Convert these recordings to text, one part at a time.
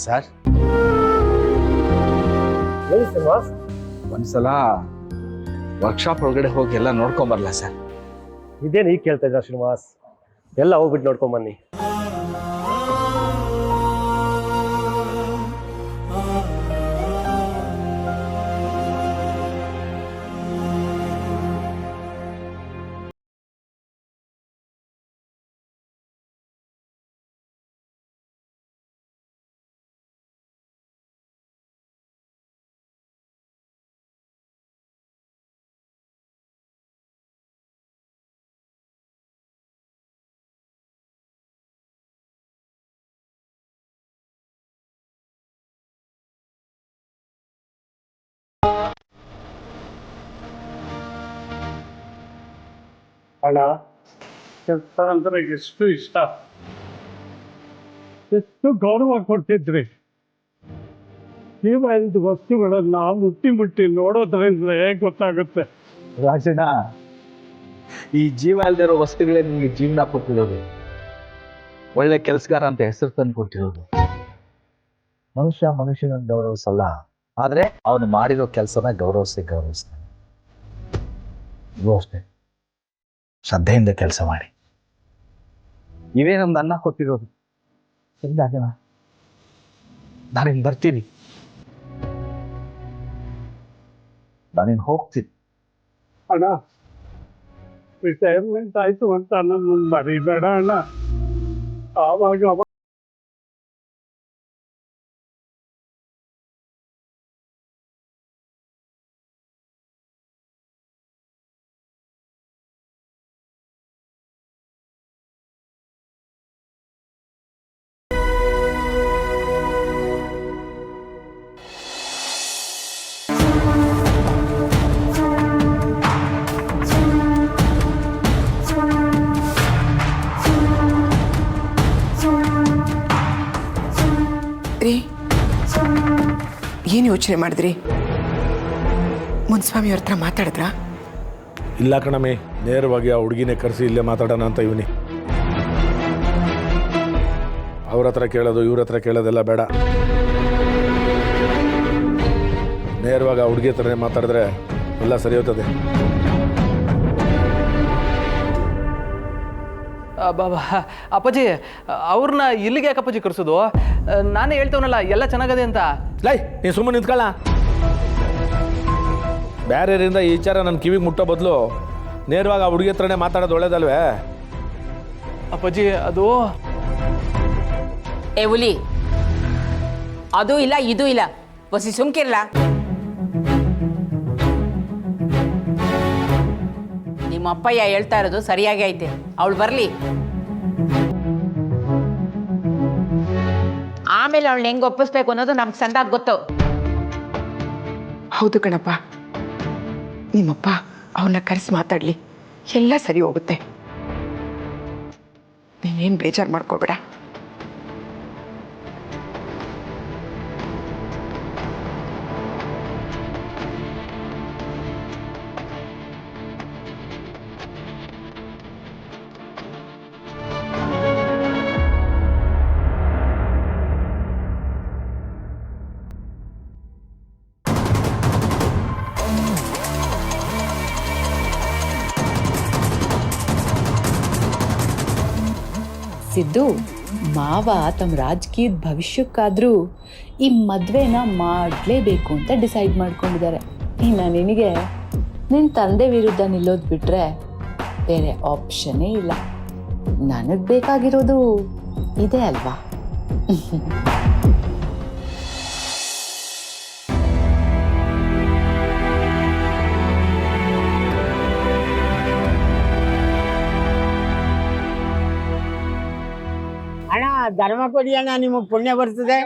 Sir ಹೇಳಿ ಶ್ರೀನಿವಾಸ್. ಒಂದ್ಸಲ workshop ಒಳಗಡೆ ಹೋಗಿ ಎಲ್ಲ ನೋಡ್ಕೊಂಬರ್ಲ ಸರ್? ಇದೇನು ಈಗ ಕೇಳ್ತಾ ಇದ್ದ ಶ್ರೀನಿವಾಸ್? ಎಲ್ಲ ಹೋಗ್ಬಿಟ್ಟು ನೋಡ್ಕೊಂಬನ್ನಿ. ಅಣ್ಣ, ಕೆಲ್ಸ ಅಂದ್ರೆ ಎಷ್ಟು ಇಷ್ಟ, ಎಷ್ಟು ಗೌರವ ಕೊಡ್ತಿದ್ರಿ. ಜೀವನದ ವಸ್ತುಗಳನ್ನ ಮುಟ್ಟಿ ಮುಟ್ಟಿ ನೋಡೋದ್ರಿಂದ ಗೊತ್ತಾಗುತ್ತೆ. ರಾಜಣ್ಣ, ಈ ಜೀವ ಅಲ್ದಿರೋ ವಸ್ತುಗಳೇ ನಿಮ್ಗೆ ಜೀವನ ಕೊಟ್ಟಿರೋದು, ಒಳ್ಳೆ ಕೆಲಸಗಾರ ಅಂತ ಹೆಸರು ತಂದು ಕೊಟ್ಟಿರೋದು. ಮನುಷ್ಯನ ಗೌರವಿಸಲ್ಲ, ಆದ್ರೆ ಅವನು ಮಾಡಿರೋ ಕೆಲಸನ ಗೌರವಿಸ್ತಾನೆ. ಇದು ಅಷ್ಟೇ, ಶ್ರದ್ಧೆಯಿಂದ ಕೆಲಸ ಮಾಡಿ. ಇವೇ ನಮ್ದು ಅನ್ನ ಕೊಟ್ಟಿರೋದು. ನಾನಿನ್ ಬರ್ತೀನಿ, ನಾನಿನ್ ಹೋಗ್ತೀನಿ. ಅಣ್ಣ, ರಿಟೈರ್ಮೆಂಟ್ ಆಯ್ತು ಅಂತ ನನ್ನ ಮರಿಬೇಡ ಅಣ್ಣ. ಆವಾಗ ರೀ, ಏನು ಯೋಚನೆ ಮಾಡಿದ್ರಿ? ಮುನ್ಸ್ವಾಮಿಯವ್ರ ಹತ್ರ ಮಾತಾಡಿದ್ರಾ? ಇಲ್ಲ ಕಣಮಿ, ನೇರವಾಗಿ ಆ ಹುಡುಗಿನೇ ಕರೆಸಿ ಇಲ್ಲೇ ಮಾತಾಡೋಣ ಅಂತ ಇವನಿ. ಅವ್ರ ಹತ್ರ ಕೇಳೋದು ಇವ್ರ ಹತ್ರ ಕೇಳೋದೆಲ್ಲ ಬೇಡ. ನೇರವಾಗಿ ಆ ಹುಡುಗಿ ಹತ್ರನೇ ಮಾತಾಡಿದ್ರೆ ಎಲ್ಲ ಸರಿ ಹೋಗ್ತದೆ. ಅಪ್ಪಾಜಿ, ಅವ್ರನ್ನ ಇಲ್ಲಿಗೆ ಯಾಕೆ ಅಪ್ಪಾಜಿ ಕರ್ಸೋದು? ನಾನೇ ಹೇಳ್ತವನಲ್ಲ ಎಲ್ಲ ಚೆನ್ನಾಗದೆ ಅಂತ. ಲೈ, ನೀನು ಸುಮ್ಮನೆ ನಿಂತ್ಕೊಳ್ಳ. ಬೇರೆಯವರಿಂದ ಈ ವಿಚಾರ ನನ್ನ ಕಿವಿಗೆ ಮುಟ್ಟೋ ಬದಲು ನೇರವಾಗಿ ಆ ಹುಡುಗಿ ಹತ್ರನೇ ಮಾತಾಡೋದು ಒಳ್ಳೇದಲ್ವೇ? ಅಪ್ಪಾಜಿ, ಅದು ಏ ಹುಲಿ, ಅದು ಇಲ್ಲ ಇದು ಇಲ್ಲ, ಬಸಿ ಸುಮ್ಕಿರ್ಲ. ನಿಮ್ಮ ಅಪ್ಪಯ್ಯ ಹೇಳ್ತಾ ಇರೋದು ಸರಿಯಾಗಿ ಐತೆ. ಅವಳು ಬರಲಿ, ಆಮೇಲೆ ಅವಳನ್ನ ಹೆಂಗೆ ಒಪ್ಪಿಸ್ಬೇಕು ಅನ್ನೋದು ನಮ್ಗೆ ಸಂದಾಗ್ ಗೊತ್ತು. ಹೌದು ಕಣಪ್ಪ, ನಿಮ್ಮಪ್ಪ ಅವನ್ನ ಕರೆಸಿ ಮಾತಾಡಲಿ, ಎಲ್ಲ ಸರಿ ಹೋಗುತ್ತೆ. ನೀನೇನು ಬೇಜಾರು ಮಾಡ್ಕೋಬೇಡ. ಸಿದ್ದು, ಮಾವ ತಮ್ಮ ರಾಜಕೀಯದ ಭವಿಷ್ಯಕ್ಕಾದರೂ ಈ ಮದುವೆನ ಮಾಡಲೇಬೇಕು ಅಂತ ಡಿಸೈಡ್ ಮಾಡ್ಕೊಂಡಿದ್ದಾರೆ. ಇನ್ನು ನಿನಗೆ ನಿನ್ನ ತಂದೆ ವಿರುದ್ಧ ನಿಲ್ಲೋದು ಬಿಟ್ಟರೆ ಬೇರೆ ಆಪ್ಷನ್ನೇ ಇಲ್ಲ. ನನಗೆ ಬೇಕಾಗಿರೋದು ಇದೆ ಅಲ್ವಾ? ಅಣ್ಣ, ಧರ್ಮ ಕೊಡಿ ಅಣ್ಣ, ನಿಮಗೆ ಪುಣ್ಯ ಬರ್ತದೆ.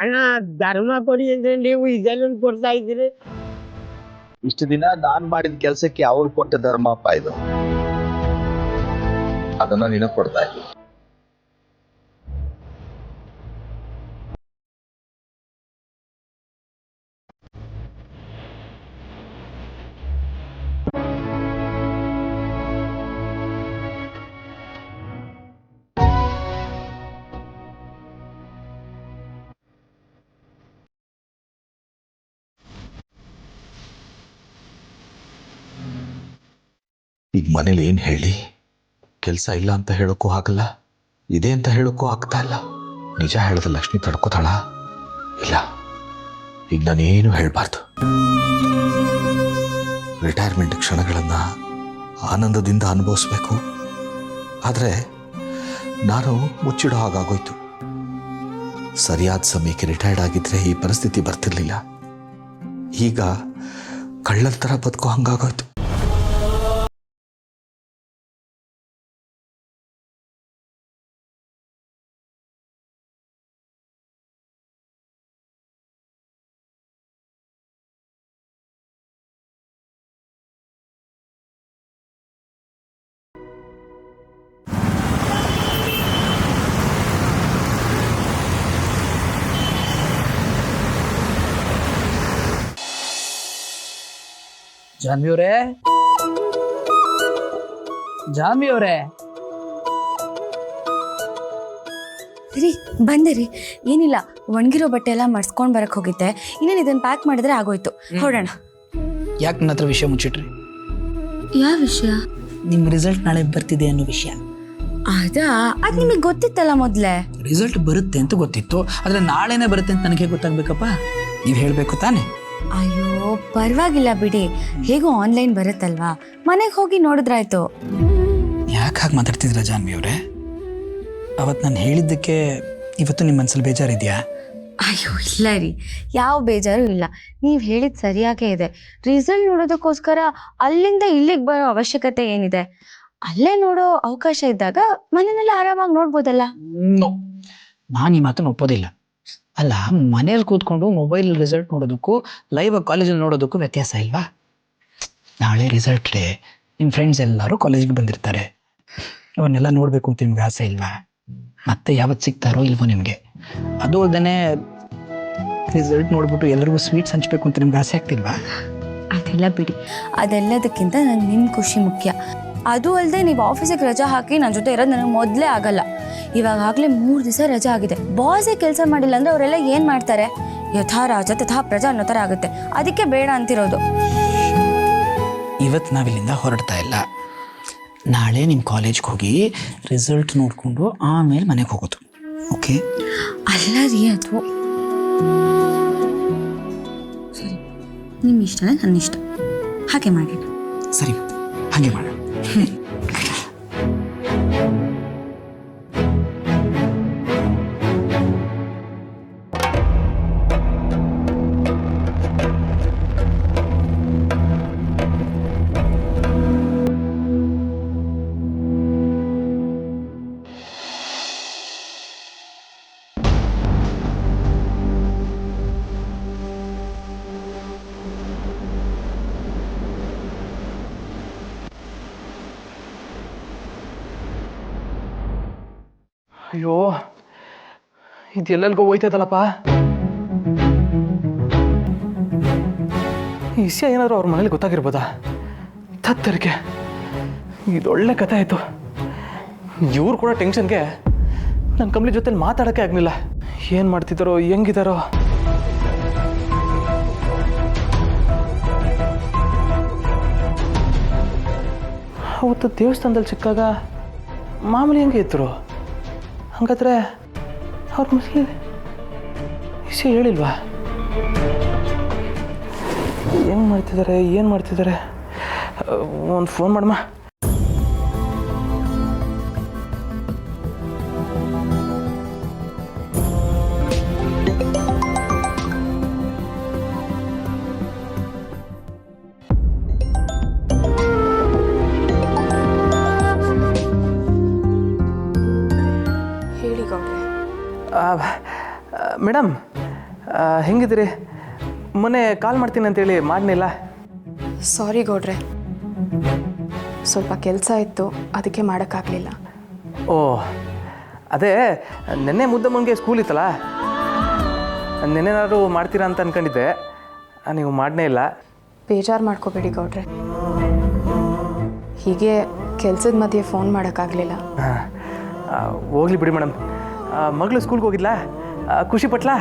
ಅಣ್ಣ ಧರ್ಮ ಕೊಡಿ ಅಂದ್ರೆ ನೀವು ಇದೆಲ್ಲ ಕೊಡ್ತಾ ಇದ್ದೀರಿ. ಇಷ್ಟು ದಿನ ನಾನ್ ಮಾಡಿದ ಕೆಲಸಕ್ಕೆ ಅವ್ರು ಕೊಟ್ಟ ಧರ್ಮಪ್ಪ ಇದು. ಅದನ್ನ ನಿನಗ್ ಕೊಡ್ತಾ ಇದ್ದೀನಿ. ಈಗ ಮನೇಲಿ ಏನು ಹೇಳಿ? ಕೆಲಸ ಇಲ್ಲ ಅಂತ ಹೇಳೋಕ್ಕೂ ಆಗಲ್ಲ, ಇದೆ ಅಂತ ಹೇಳೋಕ್ಕೂ ಆಗ್ತಾ ಇಲ್ಲ. ನಿಜ ಹೇಳಿದ್ರೆ ಲಕ್ಷ್ಮಿ ತಡ್ಕೋತಾಳ? ಇಲ್ಲ, ಈಗ ನಾನೇನು ಹೇಳಬಾರ್ದು. ರಿಟೈರ್ಮೆಂಟ್ ಕ್ಷಣಗಳನ್ನು ಆನಂದದಿಂದ ಅನುಭವಿಸ್ಬೇಕು. ಆದರೆ ನಾನು ಮುಚ್ಚಿಡೋ ಹಾಗಾಗೋಯ್ತು. ಸರಿಯಾದ ಸಮಯಕ್ಕೆ ರಿಟೈರ್ಡ್ ಆಗಿದ್ರೆ ಈ ಪರಿಸ್ಥಿತಿ ಬರ್ತಿರ್ಲಿಲ್ಲ. ಈಗ ಕಳ್ಳರ ಥರ ಬದುಕೋ ಹಂಗಾಗೋಯ್ತು. ಜಾನ್ವಿ ಅವರೇ, ಜಾನ್ವಿ ಅವರೇ, ರೀ ಬಂದೆ ರೀ. ಏನಿಲ್ಲ, ಒಣಗಿರೋ ಬಟ್ಟೆ ಎಲ್ಲ ಮರ್ಸ್ಕೊಂಡು ಬರಕ್ಕೆ ಹೋಗಿದ್ದೆ. ಇನ್ನೇನು ಇದನ್ನು ಪ್ಯಾಕ್ ಮಾಡಿದ್ರೆ ಆಗೋಯ್ತು, ಹೊರಡೋಣ. ಯಾಕೆ ನನ್ನ ಹತ್ರ ವಿಷಯ ಮುಚ್ಚಿಟ್ರಿ? ಯಾವ ವಿಷಯ? ನಿಮ್ಮ ರಿಸಲ್ಟ್ ನಾಳೆ ಬರ್ತಿದೆ ಅನ್ನೋ ವಿಷಯ. ಅದು ನಿಮಗೆ ಗೊತ್ತಿತ್ತಲ್ಲ ಮೊದಲೇ. ರಿಸಲ್ಟ್ ಬರುತ್ತೆ ಅಂತ ಗೊತ್ತಿತ್ತು, ಆದರೆ ನಾಳೆನೇ ಬರುತ್ತೆ ಅಂತ ನನಗೆ ಗೊತ್ತಾಗ್ಬೇಕಪ್ಪ. ನೀವು ಹೇಳಬೇಕು ತಾನೇ? ಅಯ್ಯೋ ಪರವಾಗಿಲ್ಲ ಬಿಡಿ, ಹೇಗೋ ಆನ್ಲೈನ್ ಬರುತ್ತಲ್ವಾ, ಮನೆಗೆ ಹೋಗಿ ನೋಡಿದ್ರಾಯ್ತು. ಯಾಕೆ ಹಾಗೆ ಮಾತಾಡ್ತಿದ್ದೀರಾ ಜಾನ್ವಿ ಅವರೇ? ಅವತ್ತು ನಾನು ಹೇಳಿದ್ದಕ್ಕೆ ಇವತ್ತು ನಿಮ್ಮ ಮನಸ್ಸಲ್ಲಿ ಬೇಜಾರಿದೆಯಾ? ಅಯ್ಯೋ ಇಲ್ಲ ರೀ, ಯಾವ ಬೇಜಾರು ಇಲ್ಲ. ನೀವು ಹೇಳಿದ ಸರಿಯಾಗೇ ಇದೆ. ರಿಸಲ್ಟ್ ನೋಡೋದಕ್ಕೋಸ್ಕರ ಅಲ್ಲಿಂದ ಇಲ್ಲಿಗೆ ಬರೋ ಅವಶ್ಯಕತೆ ಏನಿದೆ? ಅಲ್ಲೇ ನೋಡೋ ಅವಕಾಶ ಇದ್ದಾಗ ಮನೆಯಲ್ಲ ಆರಾಮಾಗಿ ನೋಡ್ಬೋದಲ್ಲ. ನೋ, ನಾನು ಈ ಮಾತನ್ನು ಒಪ್ಪೋದಿಲ್ಲ. ಅಲ್ಲ, ಮನೇಲಿ ಕೂತ್ಕೊಂಡು ಮೊಬೈಲ್ ರಿಸಲ್ಟ್ ನೋಡೋದಕ್ಕೂ ಲೈವ್ ಕಾಲೇಜಲ್ಲಿ ನೋಡೋದಕ್ಕೂ ವ್ಯತ್ಯಾಸ ಇಲ್ವಾ? ನಾಳೆ ರಿಸಲ್ಟ್ ಡೇ, ನಿಮ್ಮ ಫ್ರೆಂಡ್ಸ್ ಎಲ್ಲರೂ ಕಾಲೇಜಿಗೆ ಬಂದಿರ್ತಾರೆ. ಅವನ್ನೆಲ್ಲ ನೋಡಬೇಕು ಅಂತ ನಿಮ್ಗೆ ಆಸೆ ಇಲ್ವಾ? ಮತ್ತೆ ಯಾವತ್ತು ಸಿಗ್ತಾರೋ ಇಲ್ವೋ ನಿಮಗೆ? ಅದು ಅಲ್ಲದೆ ರಿಸಲ್ಟ್ ನೋಡ್ಬಿಟ್ಟು ಎಲ್ಲರಿಗೂ ಸ್ವೀಟ್ಸ್ ಹಂಚ್ಬೇಕು ಅಂತ ನಿಮ್ಗೆ ಆಸೆ ಆಗ್ತಿಲ್ವಾ? ಅದೆಲ್ಲ ಬಿಡಿ, ಅದೆಲ್ಲದಕ್ಕಿಂತ ನನಗೆ ನಿಮ್ಮ ಖುಷಿ ಮುಖ್ಯ. ಅದು ಅಲ್ಲದೆ ನೀವು ಆಫೀಸಿಗೆ ರಜಾ ಹಾಕಿ ನನ್ನ ಜೊತೆ ಇರೋದು ನನಗೆ ಮೊದಲೇ ಆಗಲ್ಲ. ಇವಾಗಲೇ 3 ದಿವಸ ರಜಾ ಆಗಿದೆ. ಬಾಸೇ ಕೆಲಸ ಮಾಡಿಲ್ಲ ಅಂದರೆ ಅವರೆಲ್ಲ ಏನು ಮಾಡ್ತಾರೆ? ಯಥಾ ರಾಜ ತಥಾ ಪ್ರಜಾ ಅನ್ನೋ ಥರ ಆಗುತ್ತೆ. ಅದಕ್ಕೆ ಬೇಡ ಅಂತಿರೋದು. ಇವತ್ತು ನಾವಿಲ್ಲಿಂದ ಹೊರಡ್ತಾ ಇಲ್ಲ. ನಾಳೆ ನಿಮ್ಮ ಕಾಲೇಜ್ಗೆ ಹೋಗಿ ರಿಸಲ್ಟ್ ನೋಡಿಕೊಂಡು ಆಮೇಲೆ ಮನೆಗೆ ಹೋಗೋದು, ಓಕೆ? ಅಲ್ಲ ರೀ, ಅದು ಸರಿ, ನಿಮ್ಮ ಇಷ್ಟನೇ ನನ್ನ ಇಷ್ಟ, ಹಾಗೆ ಮಾಡಿ. ಸರಿ, ಹಾಗೆ ಮಾಡೋಣ. ಅಯ್ಯೋ, ಇದೆಲ್ಲರಿಗೂ ಹೋಯ್ತದಲ್ಲಪ್ಪ. ಈ ವಿಷಯ ಏನಾದರೂ ಅವ್ರ ಮನೇಲಿ ಗೊತ್ತಾಗಿರ್ಬೋದಾ? ತತ್ತರಿಕೆ, ಇದೊಳ್ಳೆ ಕಥೆ ಆಯಿತು. ಇವ್ರು ಕೂಡ ಟೆನ್ಷನ್ಗೆ ನನ್ನ ಕಂಪ್ನಿ ಜೊತೆ ಮಾತಾಡೋಕ್ಕೆ ಆಗಲಿಲ್ಲ. ಏನು ಮಾಡ್ತಿದ್ದಾರೋ, ಹೆಂಗಿದ್ದಾರೋ? ಅವತ್ತು ದೇವಸ್ಥಾನದಲ್ಲಿ ಸಿಕ್ಕಾಗ ಮಾಮೂಲಿ ಹೆಂಗೆ ಇದ್ರು, ಹಂಗಾದ್ರೆ ಅವ್ರ ಮನೇಲಿ ವಿಷಯ ಹೇಳಿಲ್ವಾ? ಏನು ಮಾಡ್ತಿದ್ದಾರೆ? ಒಂದು ಫೋನ್ ಮಾಡಮ್ಮ. ಹೇಳಿ ಗೌಡ್ರೆ. ಮೇಡಮ್, ಹೆಂಗಿದ್ದೀರಿ? ಮೊನ್ನೆ ಕಾಲ್ ಮಾಡ್ತೀನಿ ಅಂತೇಳಿ ಮಾಡಲಿಲ್ಲ. ಸಾರಿ ಗೌಡ್ರೆ, ಸ್ವಲ್ಪ ಕೆಲಸ ಇತ್ತು, ಅದಕ್ಕೆ ಮಾಡೋಕ್ಕಾಗಲಿಲ್ಲ. ಓ ಅದೇ ನೆನ್ನೆ ಮುದ್ದಮ್ಮನಿಗೆ ಸ್ಕೂಲ್ ಇತ್ತಲ್ಲ, ನೆನ್ನೆನಾದ್ರು ಮಾಡ್ತೀರಾ ಅಂತ ಅಂದ್ಕೊಂಡಿದ್ದೆ, ನೀವು ಮಾಡನೇ ಇಲ್ಲ. ಬೇಜಾರು ಮಾಡ್ಕೋಬೇಡಿ ಗೌಡ್ರೆ, ಹೀಗೆ ಕೆಲಸದ ಮಧ್ಯೆ ಫೋನ್ ಮಾಡೋಕ್ಕಾಗಲಿಲ್ಲ. ಹೋಗ್ಲಿ ಬಿಡಿ ಮೇಡಮ್. ಮಗಳು ಸ್ಕೂಲ್ಗೆ ಹೋಗಿದ್ಲಾ? ಖುಷಿ ಪಟ್ಲಾ?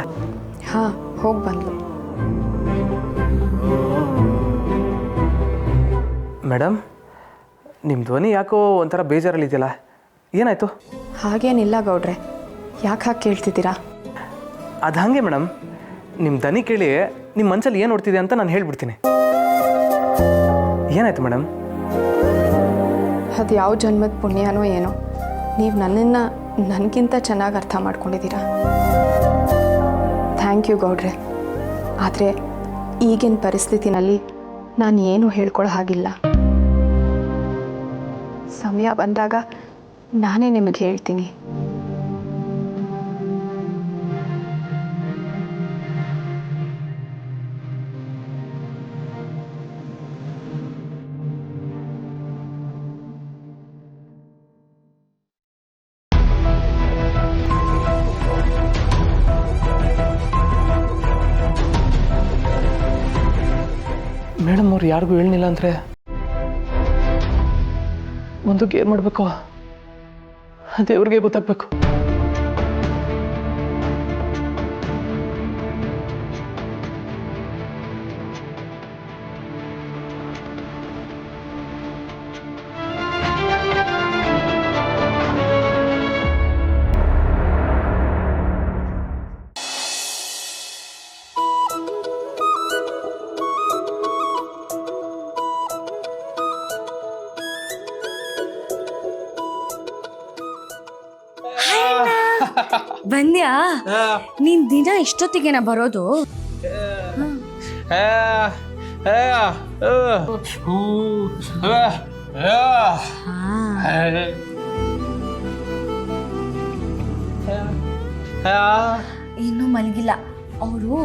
ಹಾಂ, ಹೋಗಿ ಬಂದ್ಲು. ಮೇಡಮ್, ನಿಮ್ಮ ಧ್ವನಿ ಯಾಕೋ ಒಂಥರ ಬೇಜಾರಲ್ಲಿದೆಯಲ್ಲ, ಏನಾಯಿತು? ಹಾಗೇನಿಲ್ಲ ಗೌಡ್ರೆ, ಯಾಕೆ ಹಾಗೆ ಕೇಳ್ತಿದ್ದೀರಾ? ಅದು ಹಾಗೆ ಮೇಡಮ್, ನಿಮ್ಮ ಧ್ವನಿ ಕೇಳಿ ನಿಮ್ಮ ಮನಸ್ಸಲ್ಲಿ ಏನು ನೋಡ್ತಿದೆ ಅಂತ ನಾನು ಹೇಳ್ಬಿಡ್ತೀನಿ. ಏನಾಯ್ತು ಮೇಡಮ್? ಅದು ಯಾವ ಜನ್ಮದ ಪುಣ್ಯನೋ ಏನೋ, ನೀವು ನನ್ನನ್ನು ನನಗಿಂತ ಚೆನ್ನಾಗಿ ಅರ್ಥ ಮಾಡ್ಕೊಂಡಿದ್ದೀರಾ. ಥ್ಯಾಂಕ್ ಯು ಗೌಡ್ರೆ. ಆದರೆ ಈಗಿನ ಪರಿಸ್ಥಿತಿನಲ್ಲಿ ನಾನು ಏನೂ ಹೇಳ್ಕೊಳ್ಳೋ ಹಾಗಿಲ್ಲ. ಸಮಯ ಬಂದಾಗ ನಾನೇ ನಿಮಗೆ ಹೇಳ್ತೀನಿ. ಮೇಡಮ್ ಅವ್ರು ಯಾರಿಗೂ ಹೇಳಲಿಲ್ಲ ಅಂದರೆ ಒಂದಕ್ಕೆ ಏನು ಮಾಡಬೇಕು? ದೇವ್ರಿಗೆ ಗೊತ್ತಾಗಬೇಕು. ಬಂದ್ಯಾ? ನೀನ್ ದಿನ ಇಷ್ಟೊತ್ತಿಗೆನ ಬರೋದು? ಇನ್ನು ಮಲಗಿಲ್ಲ, ಅವರು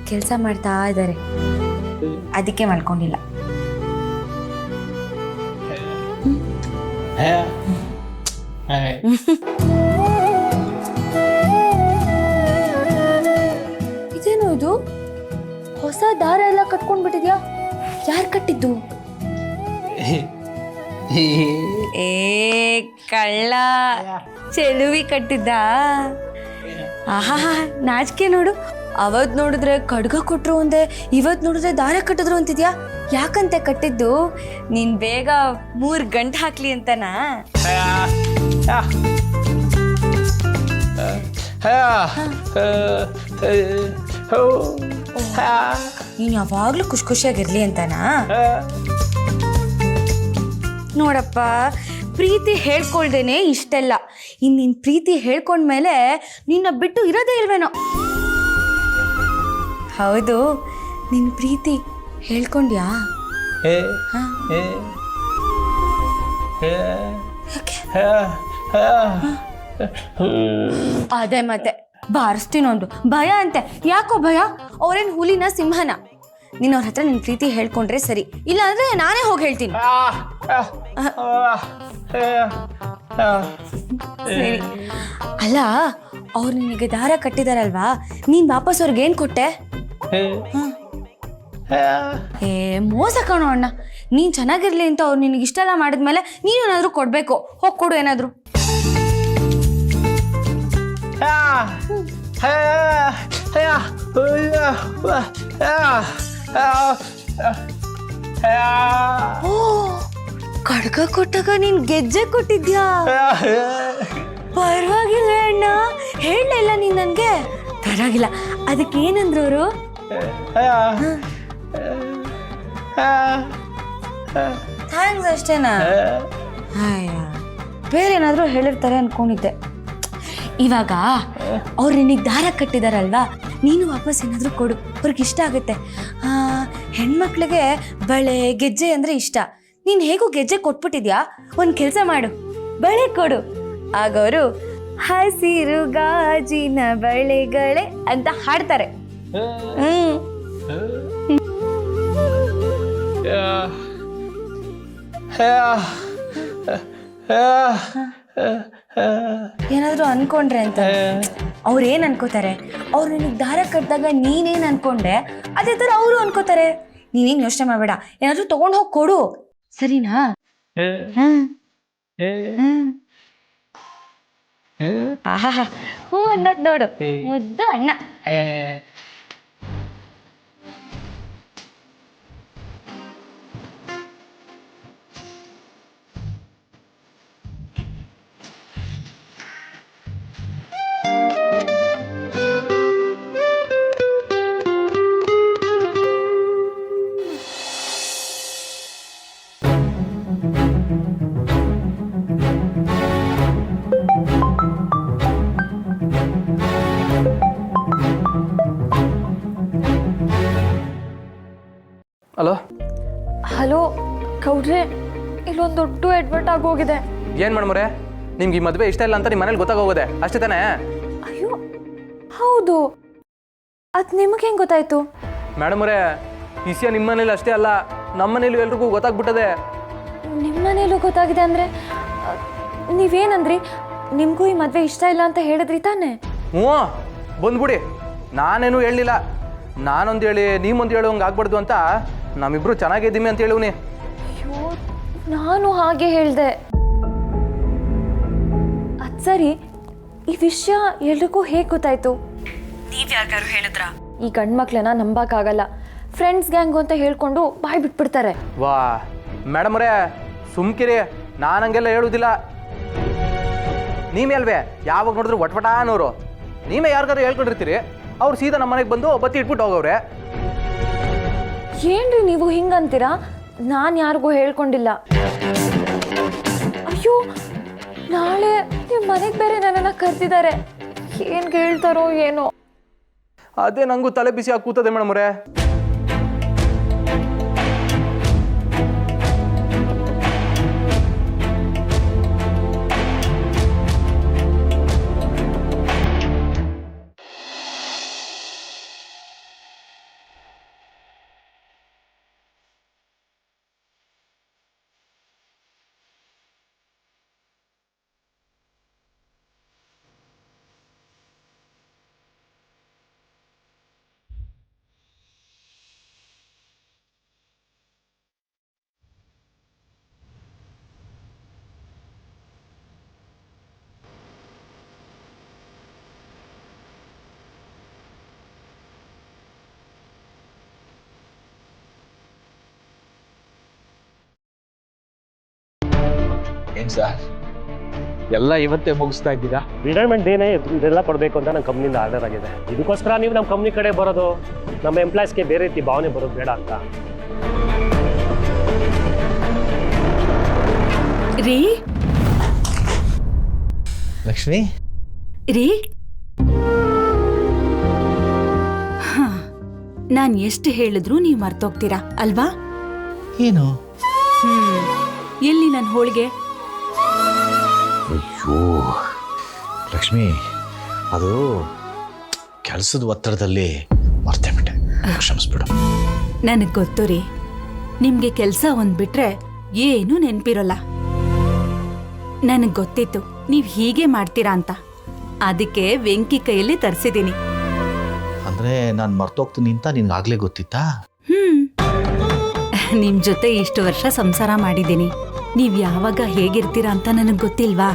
ಕೆಲಸ ಮಾಡ್ತಾ ಇದ್ದಾರೆ, ಅದಕ್ಕೆ ಮಲ್ಕೊಂಡಿಲ್ಲ. ಇದೇನು ಇದು? ಹೊಸ ದಾರ ಎಲ್ಲ ಕಟ್ಕೊಂಡ್ಬಿಟ್ಟಿದ್ಯಾ? ಯಾರು ಕಟ್ಟಿದ್ದು? ಏ ಕಳ್ಳ, ಚೆಲುವಿ ಕಟ್ಟಿದ್ದ? ಆಹಾ, ನಾಚಿಕೆ ನೋಡು. ಅವತ್ ನೋಡಿದ್ರೆ ಖಡ್ಗ ಕೊಟ್ರು ಅಂದೆ, ಇವತ್ ನೋಡಿದ್ರೆ ದಾರ ಕಟ್ಟಿದ್ರು ಅಂತಿದ್ಯಾ? ಯಾಕಂತೆ ಕಟ್ಟಿದ್ದು? ನೀನ್ ಬೇಗ 3 ಗಂಟೆ ಹಾಕ್ಲಿ ಅಂತನಾ? ನೀನ್ ಯಾವಾಗ್ಲೂ ಖುಷಿ ಖುಷಿಯಾಗಿರ್ಲಿ ಅಂತನಾ? ನೋಡಪ್ಪ, ಪ್ರೀತಿ ಹೇಳ್ಕೊಳ್ದೇನೆ ಇಷ್ಟೆಲ್ಲ. ನಿನ್ ಪ್ರೀತಿ ಹೇಳ್ಕೊಂಡ್ಮೇಲೆ ನಿನ್ನ ಬಿಟ್ಟು ಇರೋದೇ ಇಲ್ವೇನೋ? ಹೌದು, ನಿನ್ ಪ್ರೀತಿ ಹೇಳ್ಕೊಂಡ್ಯಾ? ಅದೇ ಮತ್ತೆ ಬಾರಿಸ್ತೀನೊಂದು ಭಯ ಅಂತೆ. ಯಾಕೋ ಭಯ? ಅವ್ರೇನ್ ಹುಲಿನ ಸಿಂಹನ? ನೀನ್ ಅವ್ರ ಹತ್ರ ನಿನ್ ಪ್ರೀತಿ ಹೇಳ್ಕೊಂಡ್ರೆ ಸರಿ, ಇಲ್ಲ ಅಂದ್ರೆ ನಾನೇ ಹೋಗಿ ಹೇಳ್ತೀನಿ. ಸರಿ. ಅಲ್ಲ, ಅವ್ರು ನಿನಗೆ ದಾರ ಕಟ್ಟಿದಾರಲ್ವಾ, ನೀನ್ ವಾಪಸ್ ಅವ್ರಿಗೆ ಏನ್ ಕೊಟ್ಟೆ? ಏ ಮೋಸ ಕಾಣೋ ಅಣ್ಣ. ನೀನ್ ಚೆನ್ನಾಗಿರ್ಲಿ ಅಂತ ಅವ್ರು ನಿನಗೆ ಇಷ್ಟೆಲ್ಲ ಮಾಡಿದ್ಮೇಲೆ ನೀನೇನಾದ್ರೂ ಕೊಡ್ಬೇಕು. ಹೋಗಿ ಕೊಡು ಏನಾದ್ರು. ಖಡ್ಗ ಕೊಟ್ಟಾಗ ನೀನ್ ಗೆಜ್ಜೆ ಕೊಟ್ಟಿದ್ಯಾ? ಪರವಾಗಿಲ್ಲ ಅಣ್ಣ, ಹೇಳಲಿಲ್ಲ ನೀನ್ ನನ್ಗೆ. ಪರವಾಗಿಲ್ಲ. ಅದಕ್ಕೆ ಏನಂದ್ರು ಅವರು? ಥ್ಯಾಂಕ್ಸ್ ಅಷ್ಟೇನಾ? ಬೇರೆ ಏನಾದ್ರು ಹೇಳಿರ್ತಾರೆ ಅನ್ಕೊಂಡಿದ್ದೆ. ಇವಾಗ ಅವ್ರು ನಿನಗೆ ದಾರ ಕಟ್ಟಿದಾರಲ್ವಾ, ನೀನು ವಾಪಸ್ ಏನಾದರೂ ಕೊಡು, ಅವ್ರಿಗೆ ಇಷ್ಟ ಆಗುತ್ತೆ. ಹೆಣ್ಮಕ್ಳಿಗೆ ಬಳೆ ಗೆಜ್ಜೆ ಅಂದರೆ ಇಷ್ಟ. ನೀನು ಹೇಗೂ ಗೆಜ್ಜೆ ಕೊಟ್ಬಿಟ್ಟಿದ್ಯಾ, ಒಂದು ಕೆಲಸ ಮಾಡು, ಬಳೆ ಕೊಡು. ಆಗ ಅವರು ಹಸಿರು ಗಾಜಿನ ಬಳೆಗಳೇ ಅಂತ ಹಾಡ್ತಾರೆ. ಏನಾದರೂ ಅನ್ಕೊಂಡ್ರೆ ಅಂತ ಅವ್ರು ಏನು ಅನ್ಕೋತಾರೆ? ಅವ್ರು ನಿನಗೆ ದಾರ ಕಟ್ಟಿದಾಗ ನೀನೇನು ಅನ್ಕೊಂಡೆ ಅದೇ ಥರ ಅವರು ಅನ್ಕೋತಾರೆ. ನೀನೇನು ಯೋಚನೆ ಮಾಡಬೇಡ, ಏನಾದರೂ ತಗೊಂಡು ಹೋಗಿ ಕೊಡು, ಸರಿನಾ? ಆಹಾ, ಹ್ಞೂ ಅನ್ನೋದು ನೋಡು, ಮುದ್ದು ಅಣ್ಣ. ಹಲೋ ಹಲೋ ಗೌಡ್ರೆ, ಇಲ್ಲೊಂದು ದೊಡ್ಡ ಅಡ್ವರ್ಟ್ ಆಗೋಗಿದೆ. ಏನು ಮಾಡ್ಮರೆ, ನಿಮ್ಗೆ ಈ ಮದುವೆ ಇಷ್ಟ ಇಲ್ಲ ಅಂತ ನಿಮ್ಮ ಮನೇಲಿ ಗೊತ್ತಾಗೋಗಿದೆ ಅಷ್ಟೇ ತಾನೇ? ಅಯ್ಯೋ ಹೌದು, ಅದು ನಿಮಗೆ ಹೆಂಗೆ ಗೊತ್ತಾಯ್ತು? ಮೇಡಮ್ರೆ, ವಿಷಯ ನಿಮ್ಮ ಮನೇಲಿ ಅಷ್ಟೇ ಅಲ್ಲ, ನಮ್ಮ ಮನೇಲಿ ಎಲ್ರಿಗೂ ಗೊತ್ತಾಗ್ಬಿಟ್ಟದೆ. ನಿಮ್ಮ ಮನೇಲೂ ಗೊತ್ತಾಗಿದೆ ಅಂದರೆ ನೀವೇನಂದ್ರಿ? ನಿಮಗೂ ಈ ಮದುವೆ ಇಷ್ಟ ಇಲ್ಲ ಅಂತ ಹೇಳಿದ್ರಿ ತಾನೇ? ಹ್ಞೂ, ಬಂದ್ಬಿಡಿ. ನಾನೇನು ಹೇಳಲಿಲ್ಲ, ನಾನೊಂದು ಹೇಳಿ ನೀವೊಂದು ಹೇಳು ಹಂಗೆ ಆಗ್ಬಾರ್ದು ಅಂತ ನಮ್ಮಿಬ್ರು ಚೆನ್ನಾಗಿದ್ದೀವಿ ಅಂತ ಹೇಳುವನಿ. ಅಯ್ಯೋ, ನಾನು ಹಾಗೆ ಹೇಳಿದೆ. ಅದು ಸರಿ, ಈ ವಿಷಯ ಎಲ್ರಿಗೂ ಹೇಗೆ ಗೊತ್ತಾಯ್ತು? ನೀವು ಯಾರು ಹೇಳಿದ್ರಾ? ಈ ಗಂಡು ಮಕ್ಳನ್ನ ನಂಬಕ್ಕಾಗಲ್ಲ, ಫ್ರೆಂಡ್ಸ್ ಗ್ಯಾಂಗು ಅಂತ ಹೇಳ್ಕೊಂಡು ಬಾಯ್ ಬಿಟ್ಬಿಡ್ತಾರೆ. ವಾ ಮೇಡಮ್ರೇ, ಸುಮ್ಕಿರಿ, ನಾನು ಹಂಗೆಲ್ಲ ಹೇಳುವುದಿಲ್ಲ. ನೀವೇ ಅಲ್ವೇ ಯಾವಾಗ ನೋಡಿದ್ರು ಒಟ್ವಟ ಅನ್ನೋರು. ನೀವೇ ಯಾರಿಗಾರು ಹೇಳ್ಕೊಂಡಿರ್ತೀರಿ, ಅವ್ರು ಸೀದಾ ನಮ್ಮ ಮನೆಗೆ ಬಂದು ಬತ್ತಿ ಇಟ್ಬಿಟ್ಟು ಹೋಗವ್ರೆ. ಏನ್ರಿ ನೀವು ಹಿಂಗಂತೀರಾ? ನಾನು ಯಾರಿಗೂ ಹೇಳ್ಕೊಂಡಿಲ್ಲ. ಅಯ್ಯೋ, ನಾಳೆ ನಿಮ್ಮ ಮನೆಗೆ ಬೇರೆ ನನ್ನನ್ನು ಕರೆದಿದ್ದಾರೆ. ಏನು ಹೇಳ್ತಾರೋ ಏನೋ. ಅದೇ ನಂಗೂ ತಲೆ ಬಿಸಿ ಆಗಿ ಕೂತದೆ ಮೇಡಮ್ರೇ. ಏನ್ ಸರ್ ಎಲ್ಲ ಇವತ್ತೇ ಮುಗಿಸ್ತಾ ಇದ್ದೀರಾ? ರಿಟೈರ್ಮೆಂಟ್ ಡೇನೇ ಇದೆಲ್ಲ ಕೊಡಬೇಕು ಅಂತ ನಮ್ಮ ಕಂಪ್ನಿಯಿಂದ ಆರ್ಡರ್ ಆಗಿದೆ. ಇದಕ್ಕೋಸ್ಕರ ನೀವು ನಮ್ಮ ಕಂಪ್ನಿ ಕಡೆ ಬರೋದು, ನಮ್ಮ ಎಂಪ್ಲಾಯ್ಸ್ಗೆ ಬೇರೆ ರೀತಿ ಭಾವನೆ ಬರೋದು ಬೇಡ ಅಂತ. ರೀ ಲಕ್ಷ್ಮಿ, ರೀ, ನಾನು ಎಷ್ಟು ಹೇಳಿದ್ರು ನೀವು ಮರ್ತೋಗ್ತೀರಾ ಅಲ್ವಾ? ಏನು? ಎಲ್ಲಿ ನನ್ನ ಹೋಳಿಗೆ? ಅಯ್ಯೋ ಲಕ್ಷ್ಮಿ, ಅದು ಕೆಲಸದ ಒತ್ತಡದಲ್ಲಿ ಮರ್ತೇ ಬಿಟ್ಟೆ, ಕ್ಷಮಿಸ್ಬಿಡು. ನನಗೆ ಗೊತ್ತು ರೀ, ನಿಮಗೆ ಕೆಲಸ ಒಂದು ಬಿಟ್ರೆ ಏನೂ ನೆನಪಿರೋಲ್ಲ. ನನಗೆ ಗೊತ್ತಿತ್ತು ನೀವು ಹೀಗೆ ಮಾಡ್ತೀರಾ ಅಂತ, ಅದಕ್ಕೆ ವೆಂಕಿ ಕೈಯಲ್ಲಿ ತರಿಸಿದ್ದೀನಿ. ಅಂದ್ರೆ ನಾನು ಮರ್ತೋಗ್ತೀನಿ ಅಂತ ನಿನ್ಗಾಗ್ಲೇ ಗೊತ್ತಿತ್ತಾ? ನಿಮ್ಮ ಜೊತೆ ಇಷ್ಟು ವರ್ಷ ಸಂಸಾರ ಮಾಡಿದ್ದೀನಿ, ನೀವು ಯಾವಾಗ ಹೇಗಿರ್ತೀರಾ ಅಂತ ನನಗೆ ಗೊತ್ತಿಲ್ವಾ?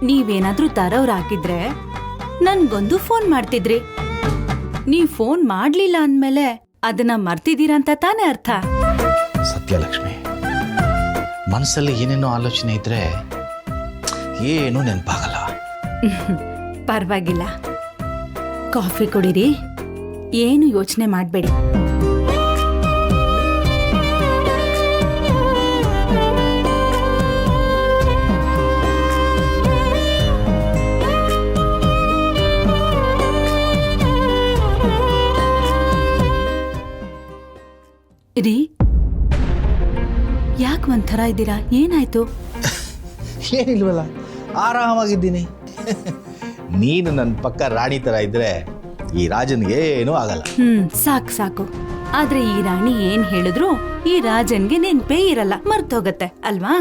ನೀವೇನಾದ್ರೂ ತರೋರಾಗಿದ್ರೆ ನನ್ಗೊಂದು ಫೋನ್ ಮಾಡ್ತಿದ್ರಿ. ನೀವು ಫೋನ್ ಮಾಡ್ಲಿಲ್ಲ ಅಂದ್ಮೇಲೆ ಅದನ್ನ ಮರ್ತಿದ್ದೀರಾ ಅಂತ ತಾನೇ ಅರ್ಥ. ಸತ್ಯ ಲಕ್ಷ್ಮಿ, ಮನಸ್ಸಲ್ಲಿ ಏನೇನೋ ಆಲೋಚನೆ ಇದ್ರೆ ಏನೂ ನೆನಪಾಗಲ್ಲ. ಪರವಾಗಿಲ್ಲ, ಕಾಫಿ ಕುಡೀರಿ, ಏನು ಯೋಚನೆ ಮಾಡಬೇಡಿ. ರೀ, ಯಾಕೆ ಒಂಥರ ಇದ್ದೀರಾ? ಏನಾಯ್ತು? ಏನಿಲ್ವಲ್ಲ, ಆರಾಮಾಗಿದ್ದೀನಿ. ನೀನು ನನ್ನ ಪಕ್ಕ ರಾಣಿ ಥರ ಇದ್ರೆ ಈ ರಾಜನ್ಗೆ ಏನೂ ಆಗಲ್ಲ. ಸಾಕು ಸಾಕು. ಆದ್ರೆ ಈ ರಾಣಿ ಏನ್ ಹೇಳಿದ್ರು ಈ ರಾಜನ್ಗೆ ನೆನ್ಪೇ ಇರಲ್ಲ, ಮರ್ತೋಗತ್ತೆ ಅಲ್ವಾ?